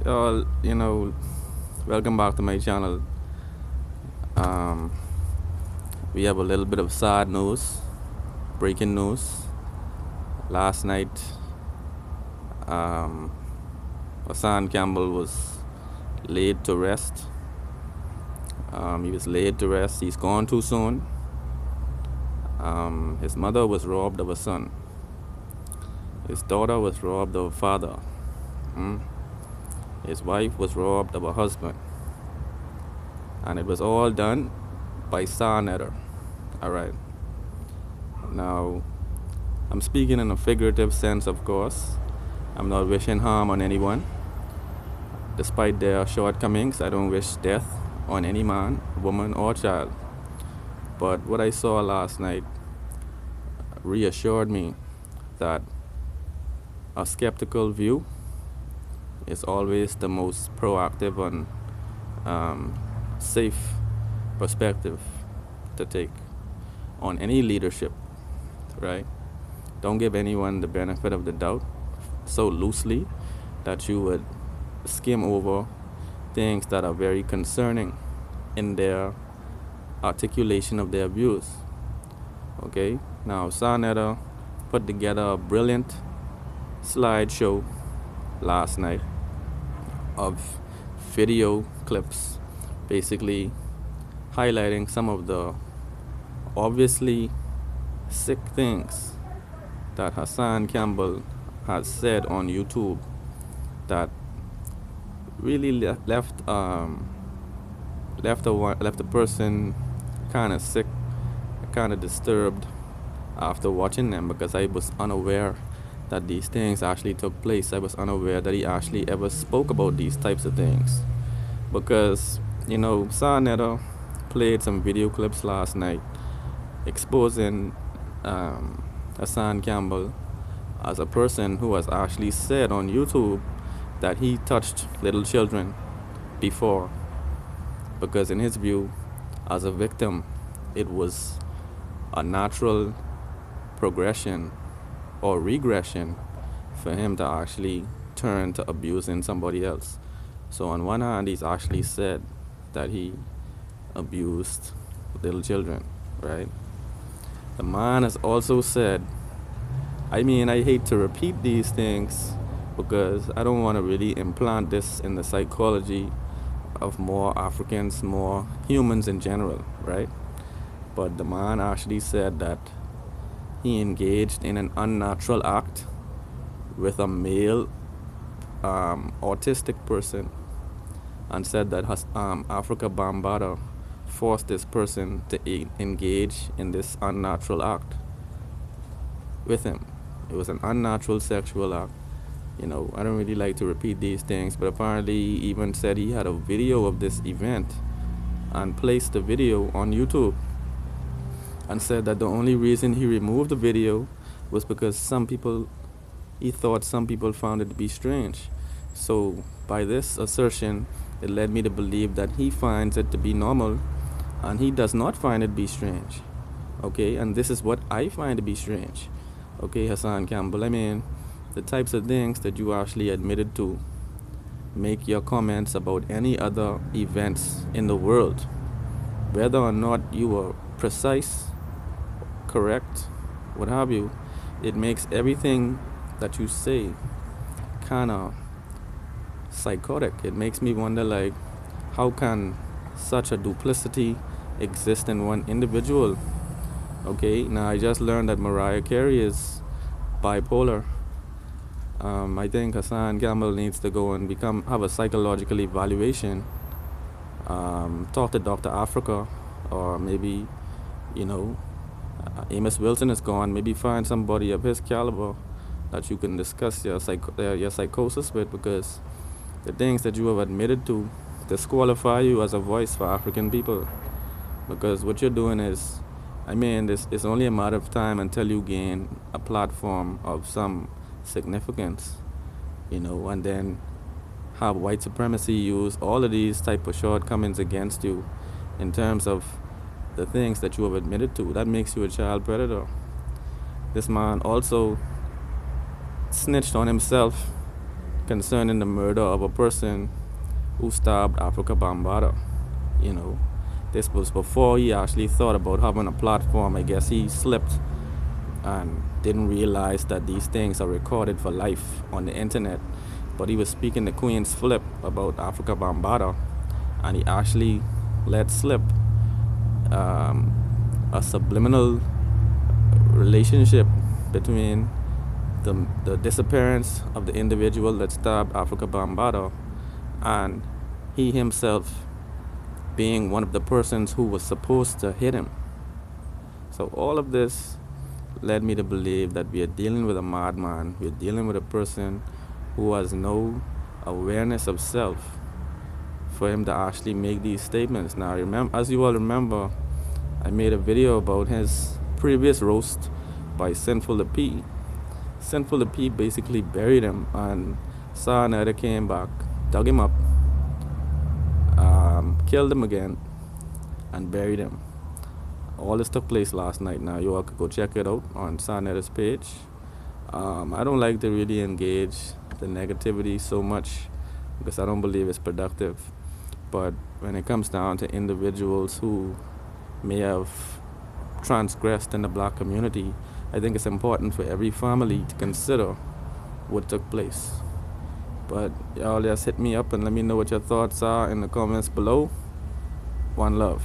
Welcome back to my channel. Um, we have a little bit of sad news, breaking news. Last night, um, Hassan Campbell was laid to rest. He was laid to rest. He's gone too soon. His mother was robbed of a son. His daughter was robbed of a father. Mm? His wife was robbed of a husband. And it was all done by Sarnetter. Alright. Now, I'm speaking in a figurative sense, of course. I'm not wishing harm on anyone. Despite their shortcomings, I don't wish death on any man, woman, or child. But what I saw last night reassured me that a skeptical view is always the most proactive and safe perspective to take on any leadership, right? Don't give anyone the benefit of the doubt so loosely that you would skim over things that are very concerning in their articulation of their views. Okay, now Sarnetta put together a brilliant slideshow last night of video clips basically highlighting some of the obviously sick things that Hassan Campbell has said on YouTube that really left a person kind of sick, kind of disturbed after watching them, because I was unaware that these things actually took place. I was unaware that he actually ever spoke about these types of things, because Sarnetta played some video clips last night exposing Hassan Campbell as a person who has actually said on YouTube that he touched little children before, because in his view, as a victim, it was a natural progression or regression for him to actually turn to abusing somebody else. So on one hand, he's actually said that he abused little children, right? The man has also said, I hate to repeat these things because I don't want to really implant this in the psychology of more Africans, more humans in general, right? But the man actually said that he engaged in an unnatural act with a male autistic person, and said that Africa Bambaataa forced this person to engage in this unnatural act with him. It was an unnatural sexual act. I don't really like to repeat these things, but apparently he even said he had a video of this event and placed the video on YouTube, and said that the only reason he removed the video was because he thought some people found it to be strange. So by this assertion, it led me to believe that he finds it to be normal and he does not find it to be strange. Okay, and this is what I find to be strange. Okay, Hassan Campbell, the types of things that you actually admitted to make your comments about any other events in the world, whether or not you were precise, correct, what have you, it makes everything that you say kind of psychotic. It makes me wonder, how can such a duplicity exist in one individual? Okay, now I just learned that Mariah Carey is bipolar. I think Hassan Campbell needs to go and have a psychological evaluation. Talk to Dr. Africa, or maybe, Amos Wilson is gone. Maybe find somebody of his caliber that you can discuss your psychosis with, because the things that you have admitted to disqualify you as a voice for African people. Because what you're doing is, it's only a matter of time until you gain a platform of some significance, and then have white supremacy use all of these type of shortcomings against you in terms of the things that you have admitted to. That makes you a child predator. This man also snitched on himself concerning the murder of a person who stabbed Africa Bambaataa. You know, this was before he actually thought about having a platform. I guess he slipped and didn't realize that these things are recorded for life on the internet. But he was speaking to Queen's Flip about Africa Bambaataa, and he actually let slip a subliminal relationship between the disappearance of the individual that stabbed Africa Bambaataa and he himself being one of the persons who was supposed to hit him. So all of this led me to believe that we are dealing with a madman. We're dealing with a person who has no awareness of self for him to actually make these statements. Now, remember, as you all remember, I made a video about his previous roast by Sinful the P. Sinful the P basically buried him, and Sa Neter came back, dug him up, killed him again, and buried him. All this took place last night. Now you all could go check it out on Sa Neter's page. I don't like to really engage the negativity so much because I don't believe it's productive. But when it comes down to individuals who may have transgressed in the black community, I think it's important for every family to consider what took place. But y'all just hit me up and let me know what your thoughts are in the comments below. One love.